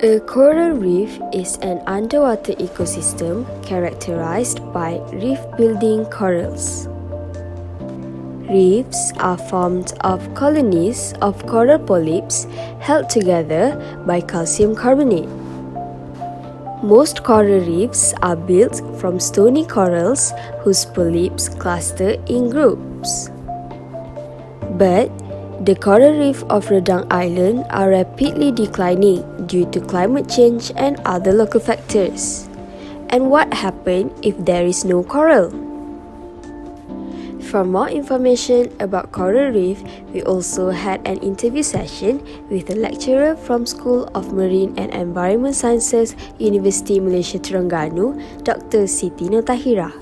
A coral reef is an underwater ecosystem characterized by reef-building corals. Reefs are formed of colonies of coral polyps held together by calcium carbonate. Most coral reefs are built from stony corals whose polyps cluster in groups. But the coral reef of Redang Island are rapidly declining due to climate change and other local factors. And what happens if there is no coral? For more information about coral reef, we also had an interview session with a lecturer from School of Marine and Environment Sciences, University Malaysia Terengganu, Dr. Siti Notahira.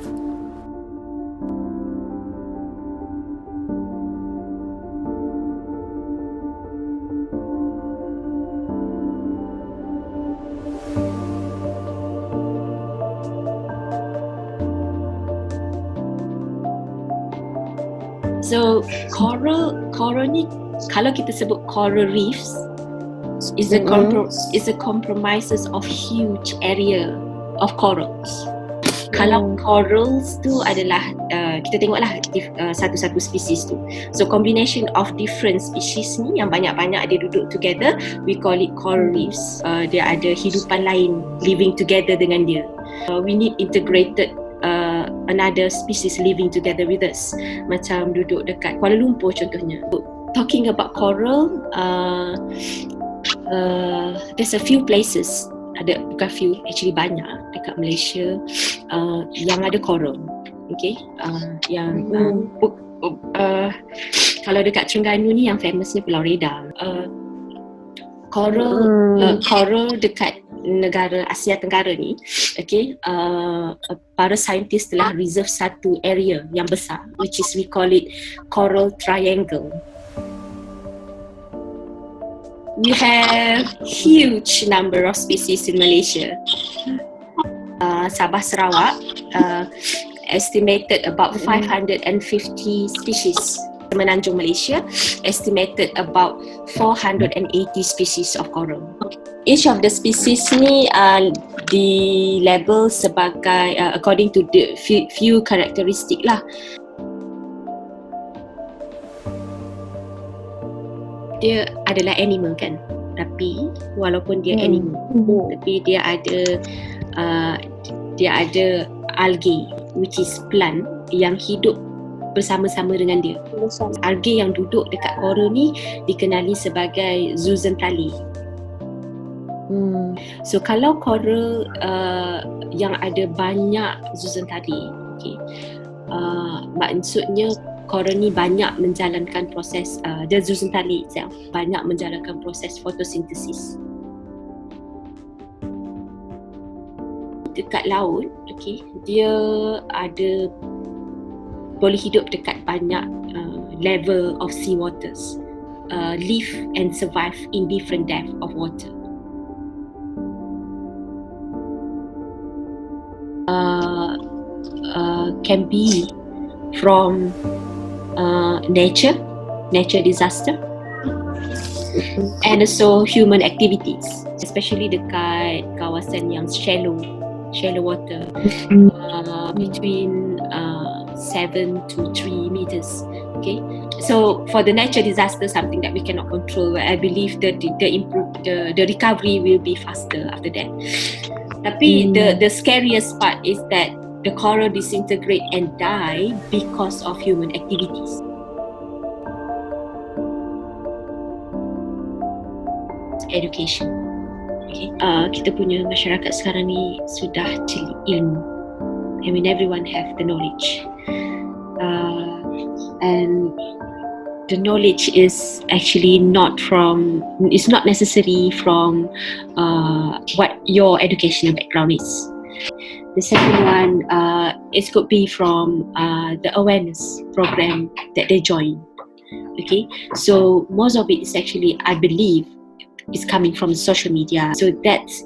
So coral ni kalau kita sebut coral reefs is a compromises of huge area of corals. Kalau corals tu adalah kita tengoklah satu-satu spesies tu. So combination of different species ni yang banyak-banyak dia duduk together, we call it coral reefs. Dia ada hidupan lain living together dengan dia. We need integrated another species living together with us. Macam duduk dekat Kuala Lumpur contohnya. Talking about coral, there's a few places, ada bukan few, actually banyak dekat Malaysia yang ada coral. Okay, kalau dekat Terengganu ni yang famousnya Pulau Redang. Coral dekat negara Asia Tenggara ni, okay, para saintis telah reserve satu area yang besar, which is we call it coral triangle. We have huge number of species in Malaysia. Sabah Sarawak estimated about 550 species. Semenanjung Malaysia estimated about 480 species of coral. Each of the species ni di label sebagai according to the few characteristic lah. Dia adalah animal kan, tapi walaupun dia animal, tapi dia ada algae, which is plant yang hidup bersama-sama dengan dia. Algae yang duduk dekat coral ni dikenali sebagai zooxanthellae. So kalau coral yang ada banyak zooxanthellae, okay, maksudnya coral ni banyak menjalankan proses the zooxanthellae itself banyak menjalankan proses fotosintesis. Dekat laut, okay, dia ada boleh hidup dekat banyak level of sea waters, live and survive in different depth of water. Can be from nature disaster, and also human activities, especially dekat kawasan yang shallow water, between 7 to 3 meters. Okay, so for the nature disaster, something that we cannot control, I believe the recovery will be faster after that. Tapi the scariest part is that the coral disintegrate and die because of human activities. Education. Okay. Kita punya masyarakat sekarang ni sudah jeli ilmu. I mean, everyone have the knowledge. And the knowledge is actually it's not necessary from what your educational background is. The second one, it could be from the awareness program that they join. Okay, so most of it is actually, I believe, is coming from social media. So that's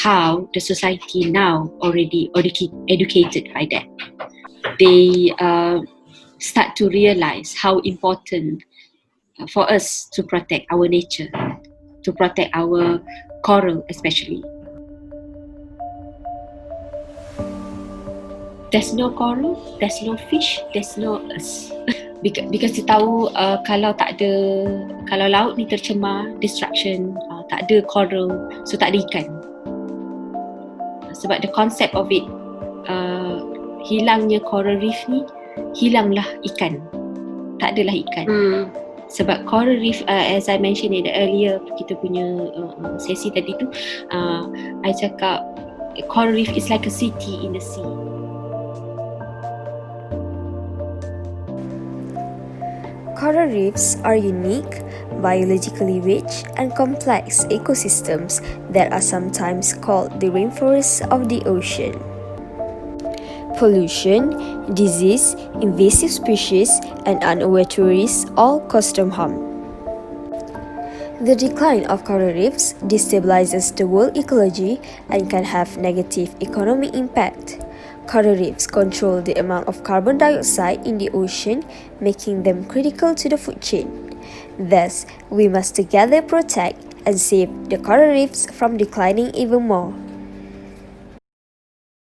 how the society now already educated by that. They start to realize how important for us to protect our nature, to protect our coral especially. There's no coral, there's no fish, there's no us. Because kita tahu kalau laut ni tercemar, destruction, tak ada coral, so tak ada ikan. Sebab the concept of it, hilangnya coral reef ni, hilanglah ikan, tak adalah ikan. Sebab coral reef, as I mentioned in the earlier kita punya sesi tadi tu, I cakap coral reef is like a city in the sea. Coral reefs are unique, biologically rich, and complex ecosystems that are sometimes called the rainforests of the ocean. Pollution, disease, invasive species, and unaware tourists all cause them harm. The decline of coral reefs destabilizes the world ecology and can have negative economic impact. Coral reefs control the amount of carbon dioxide in the ocean, making them critical to the food chain. Thus, we must together protect and save the coral reefs from declining even more.